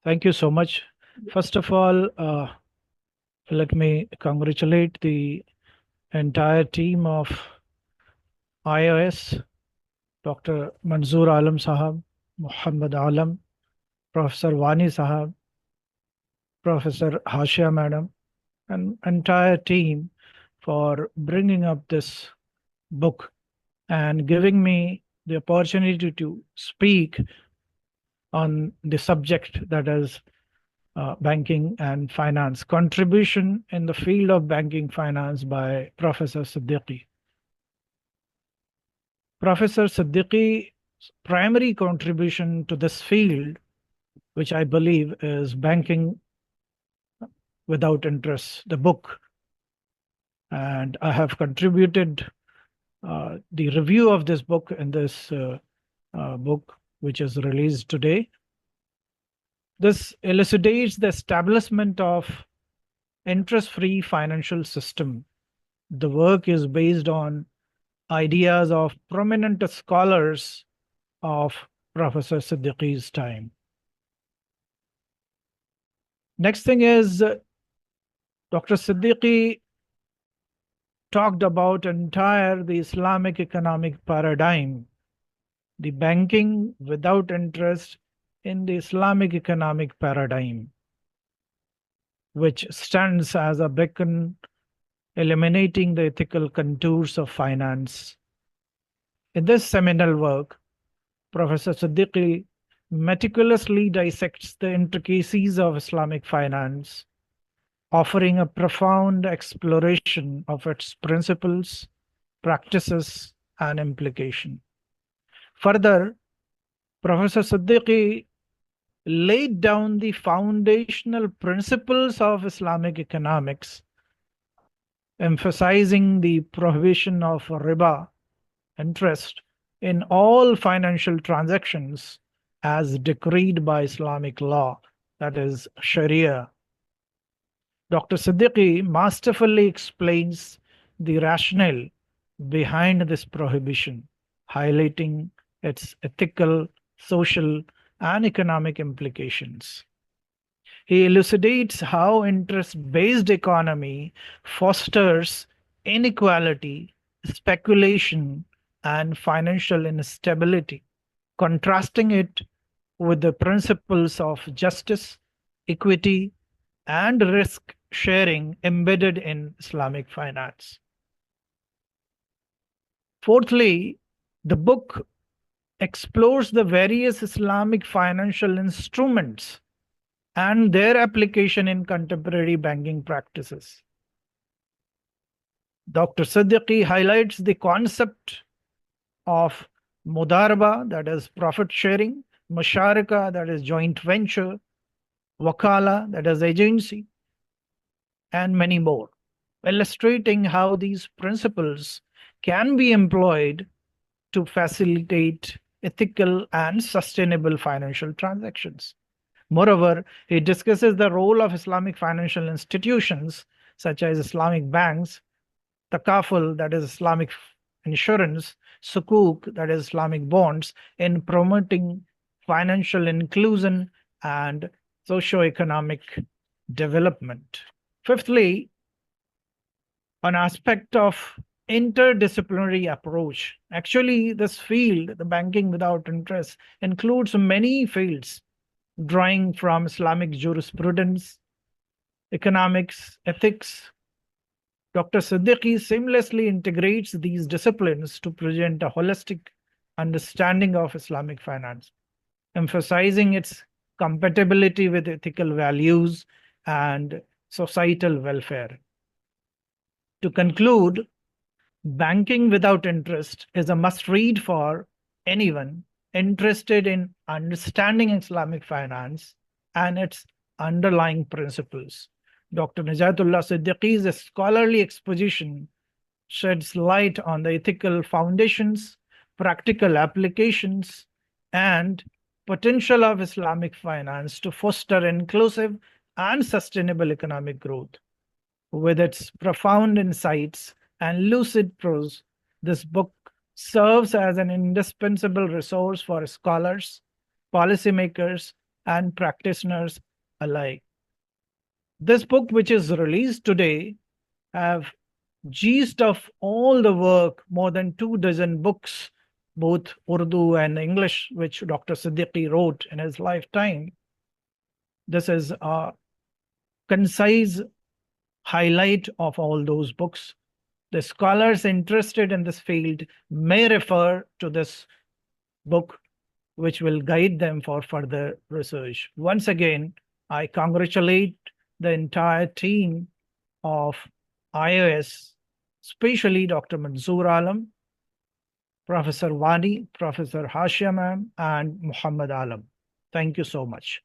Thank you so much. First of all, let me congratulate the entire team of IOS, Dr. Manzoor Alam Sahab, Mohammad Alam, Professor Wani Sahab, Professor Hashia Madam, and entire team for bringing up this book and giving me the opportunity to speak on the subject that is banking and finance, contribution in the field of banking finance by Professor Siddiqi. Professor Siddiqi's primary contribution to this field, which I believe is Banking Without Interest, the book. And I have contributed the review of this book in this book, which is released today. This elucidates the establishment of interest-free financial system. The work is based on ideas of prominent scholars of Professor Siddiqi's time. Next thing is Dr. Siddiqi talked about the Islamic economic paradigm, the banking without interest in the Islamic economic paradigm, which stands as a beacon eliminating the ethical contours of finance. In this seminal work, Professor Siddiqi meticulously dissects the intricacies of Islamic finance, offering a profound exploration of its principles, practices, and implication. Further, Professor Siddiqi laid down the foundational principles of Islamic economics, emphasizing the prohibition of riba, interest, in all financial transactions as decreed by Islamic law, that is Sharia. Dr. Siddiqi masterfully explains the rationale behind this prohibition, highlighting its ethical, social, and economic implications. He elucidates how interest-based economy fosters inequality, speculation, and financial instability, contrasting it with the principles of justice, equity, and risk sharing embedded in Islamic finance. Fourthly, the book explores the various Islamic financial instruments and their application in contemporary banking practices. Dr. Siddiqi highlights the concept of mudaraba, that is profit sharing, musharaka, that is joint venture, wakala, that is agency, and many more, illustrating how these principles can be employed to facilitate ethical and sustainable financial transactions. Moreover, he discusses the role of Islamic financial institutions such as Islamic banks, takaful, that is Islamic insurance, sukuk, that is Islamic bonds, in promoting financial inclusion and socio-economic development. Fifthly, an aspect of interdisciplinary approach. Actually, this field, the banking without interest, includes many fields, drawing from Islamic jurisprudence, economics, ethics. Dr. Siddiqi seamlessly integrates these disciplines to present a holistic understanding of Islamic finance, emphasizing its compatibility with ethical values and societal welfare. To conclude, Banking Without Interest is a must-read for anyone interested in understanding Islamic finance and its underlying principles. Dr. Nejatullah Siddiqi's scholarly exposition sheds light on the ethical foundations, practical applications, and potential of Islamic finance to foster inclusive and sustainable economic growth. With its profound insights and lucid prose, this book serves as an indispensable resource for scholars, policymakers, and practitioners alike. This book, which is released today, have gist of all the work, more than 2 dozen books, both Urdu and English, which Dr. Siddiqi wrote in his lifetime. This is a concise highlight of all those books. The scholars interested in this field may refer to this book, which will guide them for further research. Once again, I congratulate the entire team of IOS, especially Dr. Manzoor Alam, Professor Wani, Professor Hashia ma'am, and Muhammad Alam. Thank you so much.